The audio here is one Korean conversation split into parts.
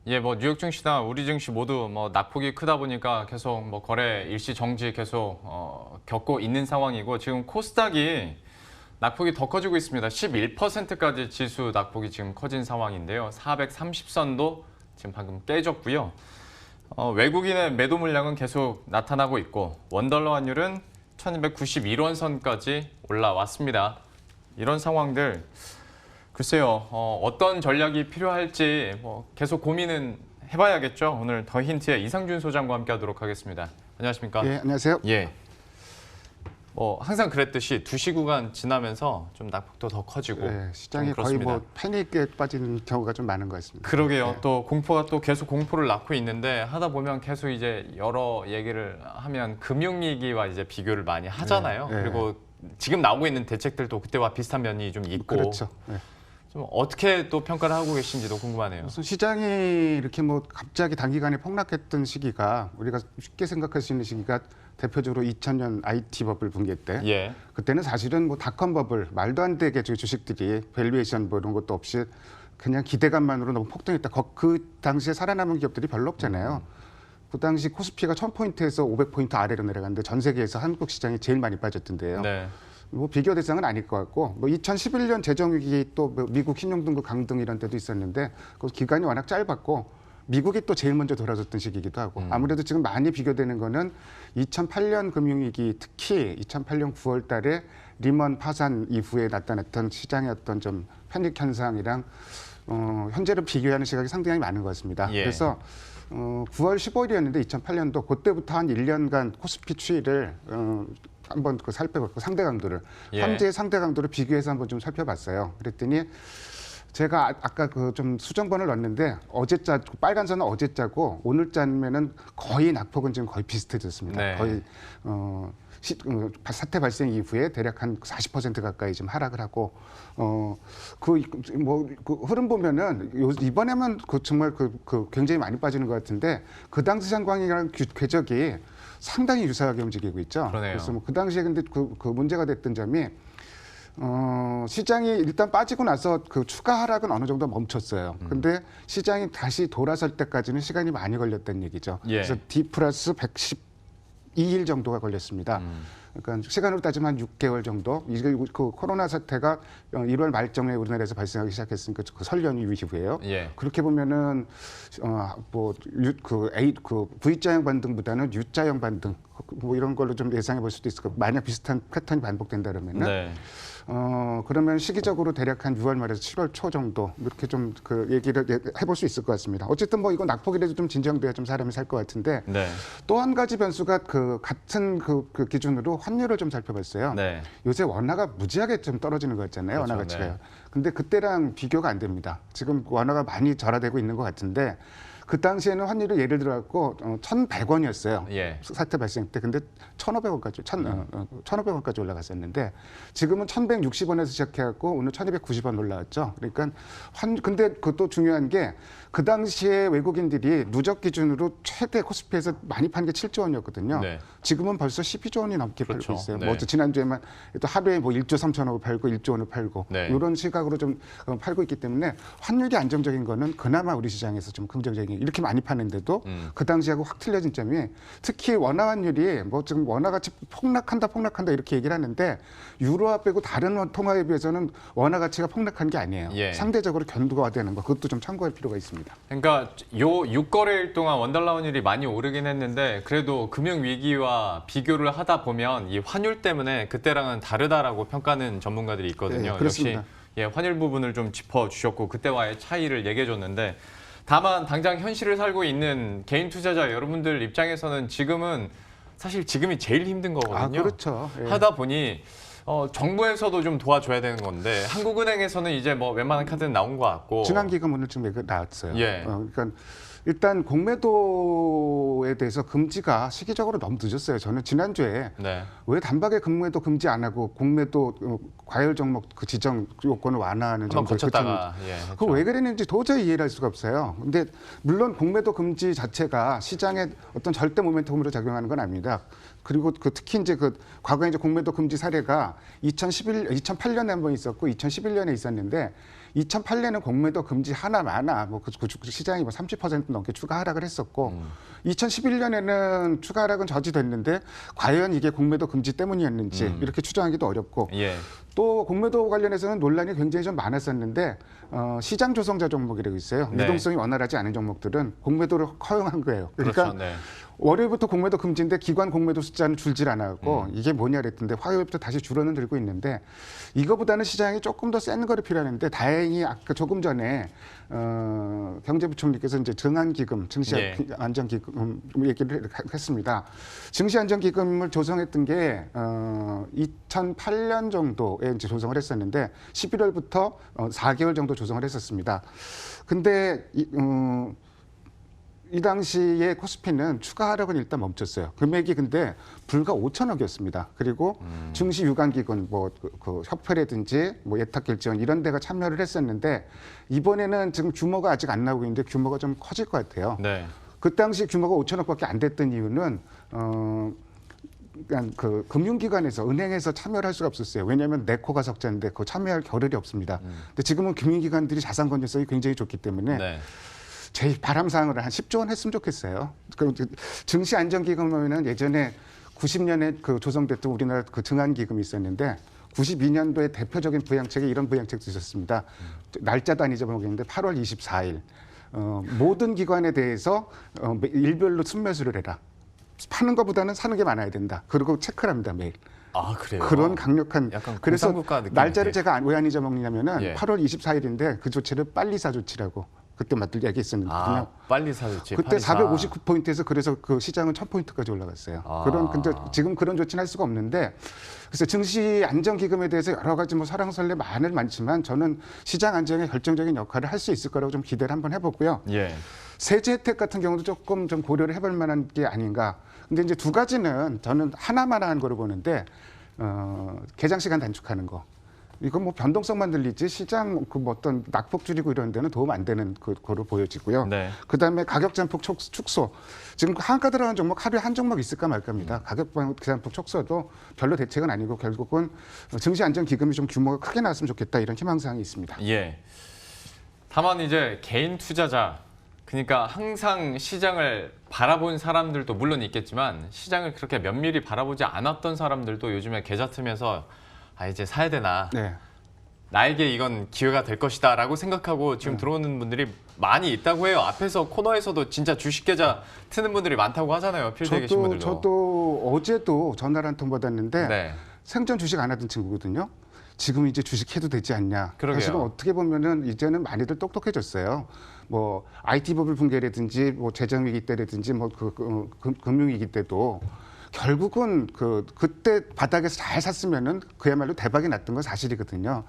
예, 뭐 뉴욕 증시나 우리 증시 모두 뭐 낙폭이 크다 보니까 계속 뭐 거래 일시 정지 계속 겪고 있는 상황이고 지금 코스닥이 낙폭이 더 커지고 있습니다. 11%까지 지수 낙폭이 지금 커진 상황인데요. 430선도 지금 방금 깨졌고요. 외국인의 매도 물량은 계속 나타나고 있고 원달러 환율은 1291원 선까지 올라왔습니다. 이런 상황들 글쎄요, 어떤 전략이 필요할지 뭐 계속 고민은 해봐야겠죠. 오늘 더 힌트의 이상준 소장과 함께하도록 하겠습니다. 안녕하십니까? 예, 안녕하세요. 예. 뭐 항상 그랬듯이 2시 구간 지나면서 좀 낙폭도 더 커지고 예, 시장이 좀 거의 그렇습니다. 뭐 패닉에 빠지는 경우가 좀 많은 것 같습니다. 그러게요. 예. 또 공포가 또 계속 공포를 낳고 있는데 하다 보면 계속 이제 여러 얘기를 하면 금융위기와 이제 비교를 많이 하잖아요. 예, 예. 그리고 지금 나오고 있는 대책들도 그때와 비슷한 면이 좀 있고 그렇죠. 예. 좀 어떻게 또 평가를 하고 계신지도 궁금하네요. 우선 시장이 이렇게 뭐 갑자기 단기간에 폭락했던 시기가 우리가 쉽게 생각할 수 있는 시기가 대표적으로 2000년 IT 버블 붕괴 때 예. 그때는 사실은 뭐 닷컴 버블 말도 안 되게 주식들이 밸류에이션 뭐 이런 것도 없이 그냥 기대감만으로 너무 폭등했다. 그 당시에 살아남은 기업들이 별로 없잖아요. 그 당시 코스피가 1000포인트에서 500포인트 아래로 내려갔는데 전 세계에서 한국 시장이 제일 많이 빠졌던데요. 네. 뭐 비교 대상은 아닐 것 같고 뭐 2011년 재정위기 또 미국 신용등급 강등 이런 때도 있었는데 그 기간이 워낙 짧았고 미국이 또 제일 먼저 돌아섰던 시기이기도 하고 아무래도 지금 많이 비교되는 거는 2008년 금융위기 특히 2008년 9월 달에 리먼 파산 이후에 나타났던 시장의 어떤 좀 패닉 현상이랑 현재를 비교하는 시각이 상당히 많은 것 같습니다. 예. 그래서 9월 15일이었는데 2008년도 그때부터 한 1년간 코스피 추이를 한번 그 살펴봤고 상대 강도를 예. 현재의 상대 강도를 비교해서 한번 좀 살펴봤어요. 그랬더니 제가 아까 그 좀 수정본을 넣었는데 어제 짜 빨간 선은 어제 짜고 오늘 짜면은 거의 낙폭은 지금 거의 비슷해졌습니다. 네. 거의 사태 발생 이후에 대략 한 40% 가까이 지금 하락을 하고 그 흐름 보면은 이번에만 정말 굉장히 많이 빠지는 것 같은데 그 당시 상황이랑 궤적이 상당히 유사하게 움직이고 있죠. 그러네요. 그래서 뭐 그 당시에 근데 그 문제가 됐던 점이 시장이 일단 빠지고 나서 그 추가 하락은 어느 정도 멈췄어요. 근데 시장이 다시 돌아설 때까지는 시간이 많이 걸렸다는 얘기죠. 예. 그래서 D 플러스 112일 정도가 걸렸습니다. 그러니까 시간으로 따지면 한 6개월 정도. 이게 그 코로나 사태가 1월 말쯤에 우리나라에서 발생하기 시작했으니까 그 설 연휴 이후에요. 예. 그렇게 보면은 V자형 반등보다는 U자형 반등 뭐 이런 걸로 좀 예상해 볼 수도 있을 거고 만약 비슷한 패턴이 반복된다 그러면은 네. 그러면 시기적으로 대략 한 6월 말에서 7월 초 정도 이렇게 좀 그 얘기를 해볼 수 있을 것 같습니다. 어쨌든 뭐 이거 낙폭이라도 좀 진정돼야 좀 사람이 살 것 같은데 네. 또 한 가지 변수가 그 같은 그 기준으로 환율을 좀 살펴봤어요. 네. 요새 원화가 무지하게 좀 떨어지는 거 있잖아요. 그렇죠, 원화 가치가요. 네. 근데 그때랑 비교가 안 됩니다. 지금 원화가 많이 절하되고 있는 것 같은데 그 당시에는 환율이 예를 들어갖고 1,100원이었어요. 예. 사태 발생 때. 근데 1,500원까지 1,500원까지 올라갔었는데 지금은 1,160원에서 시작해갖고 오늘 1,290원 올라왔죠. 그러니까 근데 그것도 중요한 게 그 당시에 외국인들이 누적 기준으로 최대 코스피에서 많이 판 게 7조 원이었거든요. 네. 지금은 벌써 12조 원이 넘게 그렇죠. 팔고 있어요. 네. 뭐 지난주에만 또 하루에 뭐 1조 3천억을 팔고 1조 원을 팔고 네. 이런 시각으로 좀 팔고 있기 때문에 환율이 안정적인 거는 그나마 우리 시장에서 좀 긍정적인 이렇게 많이 파는데도 그 당시하고 확 틀려진 점이 특히 원화 환율이 뭐 지금 원화 가치 폭락한다 이렇게 얘기를 하는데 유로화 빼고 다른 통화에 비해서는 원화 가치가 폭락한 게 아니에요. 예. 상대적으로 견고화되는 거 그것도 좀 참고할 필요가 있습니다. 그러니까 요 6거래일 동안 원달러 환율이 많이 오르긴 했는데 그래도 금융 위기와 비교를 하다 보면 이 환율 때문에 그때랑은 다르다라고 평가하는 전문가들이 있거든요. 네, 그렇습니다. 역시 예, 환율 부분을 좀 짚어주셨고 그때와의 차이를 얘기해줬는데 다만 당장 현실을 살고 있는 개인 투자자 여러분들 입장에서는 지금은 사실 지금이 제일 힘든 거거든요. 그렇죠. 예. 하다 보니 정부에서도 좀 도와줘야 되는 건데 한국은행에서는 이제 뭐 웬만한 카드는 나온 것 같고 중앙기금 오늘 좀 나왔어요. 예. 그러니까 일단 공매도에 대해서 금지가 시기적으로 너무 늦었어요. 저는 지난주에 네. 왜 단박에 공매도 금지 안 하고 공매도 과열 종목 그 지정 요건을 완화하는 한번 정도를 거쳤다가 예, 했죠. 그거 왜 그랬는지 도저히 이해를 할 수가 없어요. 근데 물론 공매도 금지 자체가 시장에 어떤 절대 모멘텀으로 작용하는 건 아닙니다. 그리고 특히 이제 과거에 이제 공매도 금지 사례가 2008년에 한 번 있었고 2011년에 있었는데 2008년에는 공매도 금지 하나마나 그 시장이 뭐 30% 넘게 추가 하락을 했었고 2011년에는 추가 하락은 저지됐는데 과연 이게 공매도 금지 때문이었는지 이렇게 추정하기도 어렵고 예. 또 공매도 관련해서는 논란이 굉장히 좀 많았었는데 시장 조성자 종목이라고 있어요. 네. 유동성이 원활하지 않은 종목들은 공매도를 허용한 거예요. 그러니까 그렇죠. 네. 월요일부터 공매도 금지인데 기관 공매도 숫자는 줄질 않았고 이게 뭐냐 그랬던데 화요일부터 다시 줄어는 들고 있는데 이거보다는 시장이 조금 더 센 거를 필요하는데 다행히 아까 조금 전에 경제부총리께서 이제 증안기금, 증시안정기금 얘기를 했습니다. 증시안정기금을 조성했던 게 2008년 정도에 이제 조성을 했었는데 11월부터 4개월 정도 조성을 했었습니다. 근데 이 당시에 코스피는 추가 하락은 일단 멈췄어요. 금액이 근데 불과 5천억이었습니다. 그리고 증시 유관기관 그 협회라든지 뭐 예탁결제원 이런 데가 참여를 했었는데 이번에는 지금 규모가 아직 안 나오고 있는데 규모가 좀 커질 것 같아요. 네. 그 당시 규모가 5천억밖에 안 됐던 이유는 그러니까 그 금융기관에서 은행에서 참여를 할 수가 없었어요. 왜냐하면 네코가 적자인데 그 참여할 겨를이 없습니다. 근데 지금은 금융기관들이 자산 건전성이 굉장히 좋기 때문에. 네. 제 바람상으로 한 10조 원 했으면 좋겠어요. 그 증시 안정기금은 예전에 90년에 그 조성됐던 우리나라 그 증안기금이 있었는데 92년도에 대표적인 부양책에 이런 부양책도 있었습니다. 날짜도 안 잊어먹겠는데 8월 24일 모든 기관에 대해서 일별로 순매수를 해라. 파는 것보다는 사는 게 많아야 된다. 그리고 체크를 합니다 매일. 아 그래요. 그런 강력한 약간 그래서 공산국가 느낌인데. 날짜를 제가 왜 안 잊어먹냐면은 예. 8월 24일인데 그 조치를 빨리 사 조치라고. 그때 맞들 얘기했었거든요. 아 빨리 사줬지. 그때 459포인트에서 그래서 그 시장은 1000포인트까지 올라갔어요. 근데 지금 그런 조치는 할 수가 없는데 그래서 증시 안정기금에 대해서 여러 가지 뭐 설왕설래 많지만 저는 시장 안정에 결정적인 역할을 할 수 있을 거라고 좀 기대를 한번 해보고요. 예. 세제 혜택 같은 경우도 조금 좀 고려를 해볼 만한 게 아닌가. 근데 이제 두 가지는 저는 하나만 한 거로 보는데 개장 시간 단축하는 거. 이건 뭐 변동성만 들리지 시장 그 뭐 어떤 낙폭 줄이고 이런 데는 도움 안 되는 거로 보여지고요. 네. 그다음에 가격 잠폭 축소. 지금 한가 들어간 종목 하루에 한 종목 있을까 말까입니다. 가격 잠폭 축소도 별로 대책은 아니고 결국은 증시 안정 기금이 좀 규모가 크게 나왔으면 좋겠다 이런 희망사항이 있습니다. 예. 다만 이제 개인 투자자 그러니까 항상 시장을 바라본 사람들도 물론 있겠지만 시장을 그렇게 면밀히 바라보지 않았던 사람들도 요즘에 계좌 트면서 아 이제 사야 되나 네. 나에게 이건 기회가 될 것이다 라고 생각하고 지금 들어오는 분들이 많이 있다고 해요. 앞에서 코너에서도 진짜 주식 계좌 트는 분들이 많다고 하잖아요. 필드에 계신 분들도. 저도 어제도 전화를 한 통 받았는데 네. 생전 주식 안 하던 친구거든요. 지금 이제 주식 해도 되지 않냐. 그러게요. 사실은 어떻게 보면은 이제는 많이들 똑똑해졌어요. 뭐 IT 버블 붕괴라든지 뭐 재정 위기 때라든지 뭐 금융 위기 때도 결국은 그때 바닥에서 잘 샀으면은 그야말로 대박이 났던 건 사실이거든요.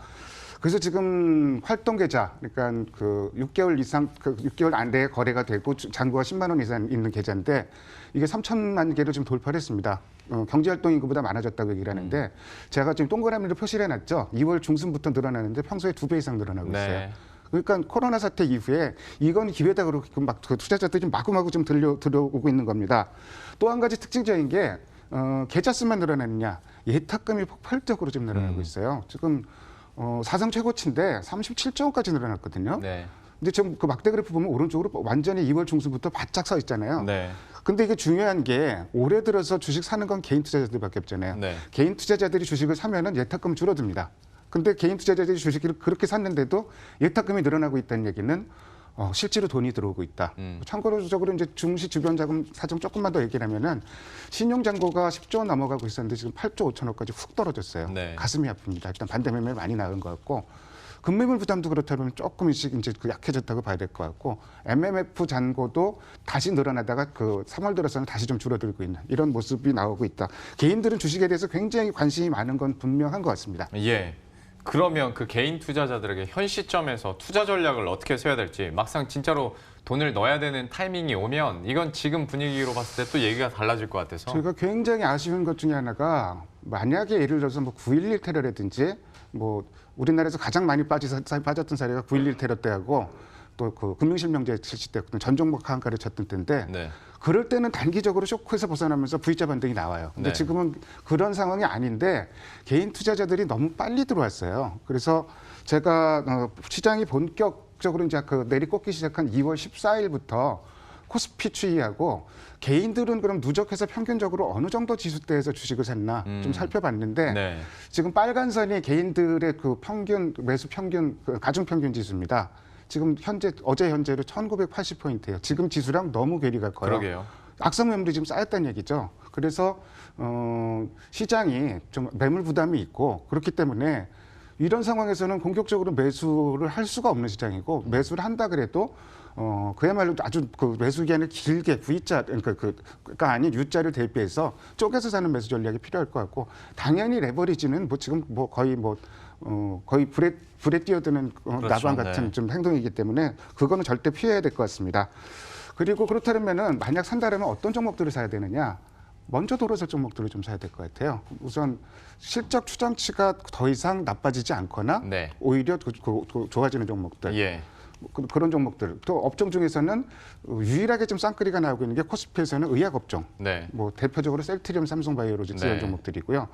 그래서 지금 활동 계좌, 그러니까 그 6개월 이상, 6개월 안에 거래가 되고 잔고가 10만 원 이상 있는 계좌인데 이게 3천만 개를 지금 돌파를 했습니다. 경제활동 인구보다 많아졌다고 얘기를 하는데 제가 지금 동그라미로 표시를 해놨죠. 2월 중순부터 늘어나는데 평소에 2배 이상 늘어나고 있어요. 네. 그러니까 코로나 사태 이후에 이건 기회다 그렇게 막 투자자들이 마구마구 좀 들어오고 있는 겁니다. 또 한 가지 특징적인 게 계좌 수만 늘어나느냐 예탁금이 폭발적으로 좀 늘어나고 있어요. 지금 사상 최고치인데 37조 원까지 늘어났거든요. 네. 근데 지금 그 막대 그래프 보면 오른쪽으로 완전히 2월 중순부터 바짝 서 있잖아요. 네. 근데 이게 중요한 게 올해 들어서 주식 사는 건 개인 투자자들밖에 없잖아요. 네. 개인 투자자들이 주식을 사면은 예탁금 줄어듭니다. 근데 개인 투자자들이 주식을 그렇게 샀는데도 예탁금이 늘어나고 있다는 얘기는 실제로 돈이 들어오고 있다. 참고적으로 이제 중시 주변 자금 사정 조금만 더 얘기를 하면은 신용 잔고가 10조 원 넘어가고 있었는데 지금 8조 5천억까지 훅 떨어졌어요. 네. 가슴이 아픕니다. 일단 반대 매매 많이 나은 것 같고 금매물 부담도 그렇다면 조금씩 이제 약해졌다고 봐야 될 것 같고 MMF 잔고도 다시 늘어나다가 3월 들어서는 다시 좀 줄어들고 있는 이런 모습이 나오고 있다. 개인들은 주식에 대해서 굉장히 관심이 많은 건 분명한 것 같습니다. 예. 그러면 그 개인 투자자들에게 현 시점에서 투자 전략을 어떻게 세워야 될지 막상 진짜로 돈을 넣어야 되는 타이밍이 오면 이건 지금 분위기로 봤을 때 또 얘기가 달라질 것 같아서 저희가 굉장히 아쉬운 것 중에 하나가 만약에 예를 들어서 뭐 9.11 테러라든지 뭐 우리나라에서 가장 많이 빠졌던 사례가 9.11 테러 때하고 또 그 금융실명제 실시 때 전 종목 하한가를 쳤던 때인데 네. 그럴 때는 단기적으로 쇼크에서 벗어나면서 V자 반등이 나와요. 근데 네. 지금은 그런 상황이 아닌데 개인 투자자들이 너무 빨리 들어왔어요. 그래서 제가 시장이 본격적으로 이제 그 내리꽂기 시작한 2월 14일부터 코스피 추이하고 개인들은 그럼 누적해서 평균적으로 어느 정도 지수대에서 주식을 샀나 좀 살펴봤는데 네. 지금 빨간 선이 개인들의 그 평균 매수 평균 그 가중 평균 지수입니다. 지금 어제 현재로 1980포인트예요. 지금 지수랑 너무 괴리가 커요. 그러게요. 악성 매물이 지금 쌓였다는 얘기죠. 그래서 시장이 좀 매물 부담이 있고 그렇기 때문에 이런 상황에서는 공격적으로 매수를 할 수가 없는 시장이고 매수를 한다 그래도 그야말로 아주 그 매수 기간을 길게 V자 그러니까 아닌 U자를 대비해서 쪼개서 사는 매수 전략이 필요할 것 같고 당연히 레버리지는 뭐 지금 뭐 거의 거의 불에 뛰어드는 그렇죠. 나방 같은 네. 좀 행동이기 때문에 그거는 절대 피해야 될 것 같습니다. 그리고 그렇다면은 만약 산다면 어떤 종목들을 사야 되느냐? 먼저 돌아설 종목들을 좀 사야 될 것 같아요. 우선 실적 추정치가 더 이상 나빠지지 않거나 네. 오히려 좋아지는 종목들. 예. 그런 종목들. 또 업종 중에서는 유일하게 좀 쌍끌이가 나오고 있는 게 코스피에서는 의약 업종. 네. 뭐 대표적으로 셀트리온, 삼성바이오로직스 이런 네. 종목들이고요.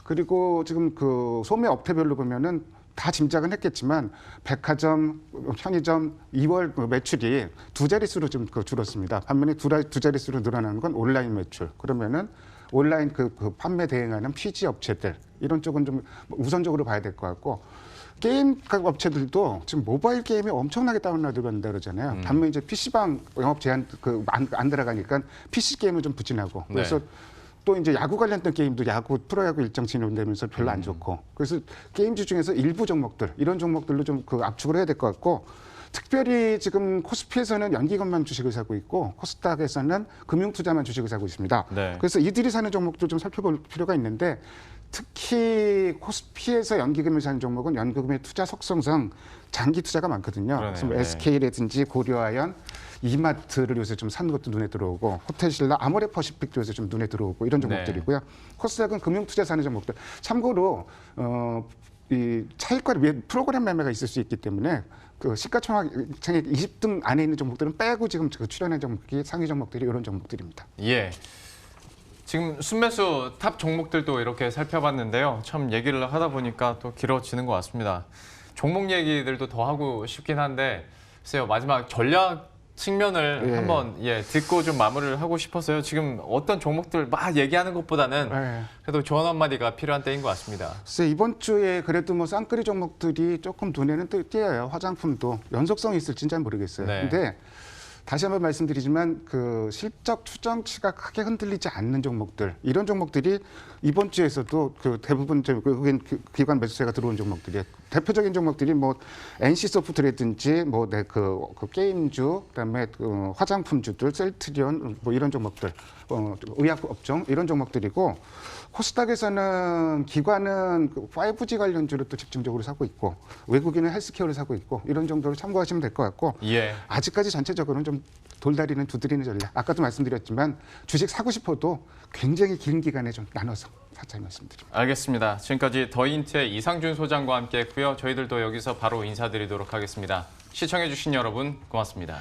그리고 지금 그 소매 업태별로 보면은 다 짐작은 했겠지만 백화점, 편의점 2월 매출이 두 자릿수로 좀 줄었습니다. 반면에 두 자릿수로 늘어나는 건 온라인 매출. 그러면은 온라인 그 판매 대행하는 PG 업체들 이런 쪽은 좀 우선적으로 봐야 될 것 같고 게임 업체들도 지금 모바일 게임이 엄청나게 다운로드가 된다 그러잖아요. 반면 이제 PC방 영업 제한 안 들어가니까 PC 게임은 좀 부진하고 그래서 네. 또 이제 야구 관련된 게임도 프로야구 일정 진행되면서 별로 안 좋고 그래서 게임주 중에서 일부 종목들 이런 종목들로 좀 그 압축을 해야 될 것 같고 특별히 지금 코스피에서는 연기금만 주식을 사고 있고 코스닥에서는 금융투자만 주식을 사고 있습니다. 네. 그래서 이들이 사는 종목도 좀 살펴볼 필요가 있는데 특히 코스피에서 연기금을 사는 종목은 연기금의 투자 속성상 장기 투자가 많거든요. 그러네요. 그래서 뭐 네. SK라든지 고려아연, 이마트를 요새 좀 사는 것도 눈에 들어오고 호텔신라, 아모레퍼시픽도 요새 좀 눈에 들어오고 이런 종목들이고요. 코스닥은 금융투자 사는 종목들. 참고로 이 차익과 프로그램 매매가 있을 수 있기 때문에 그 시가총액 20등 안에 있는 종목들은 빼고 지금 그 출연한 종목이 상위 종목들이 이런 종목들입니다. 예. 지금 순매수 탑 종목들도 이렇게 살펴봤는데요. 참 얘기를 하다 보니까 또 길어지는 것 같습니다. 종목 얘기들도 더 하고 싶긴 한데 글쎄요. 마지막 전략 측면을 예. 한번 듣고 좀 마무리를 하고 싶어서요. 지금 어떤 종목들 막 얘기하는 것보다는 네. 그래도 조언 한마디가 필요한 때인 것 같습니다. 글쎄 이번 주에 그래도 뭐 쌍끌이 종목들이 조금 눈에는 띄어요. 화장품도 연속성이 있을지는 잘 모르겠어요. 네. 근데 다시 한번 말씀드리지만 그 실적 추정치가 크게 흔들리지 않는 종목들 이런 종목들이 이번 주에서도 그 대부분 기관 매수세가 들어온 종목들이에요. 대표적인 종목들이 뭐 NC소프트라든지 뭐 그 게임주 그다음에 그 화장품주들 셀트리온 뭐 이런 종목들 의약 업종 이런 종목들이고 코스닥에서는 기관은 5G 관련주를 또 집중적으로 사고 있고 외국인은 헬스케어를 사고 있고 이런 정도로 참고하시면 될 것 같고 예. 아직까지 전체적으로는 좀 돌다리는 두드리는 전략. 아까도 말씀드렸지만 주식 사고 싶어도 굉장히 긴 기간에 좀 나눠서 살짝 말씀드립니다. 알겠습니다. 지금까지 더인트의 이상준 소장과 함께했고요. 저희들도 여기서 바로 인사드리도록 하겠습니다. 시청해주신 여러분 고맙습니다.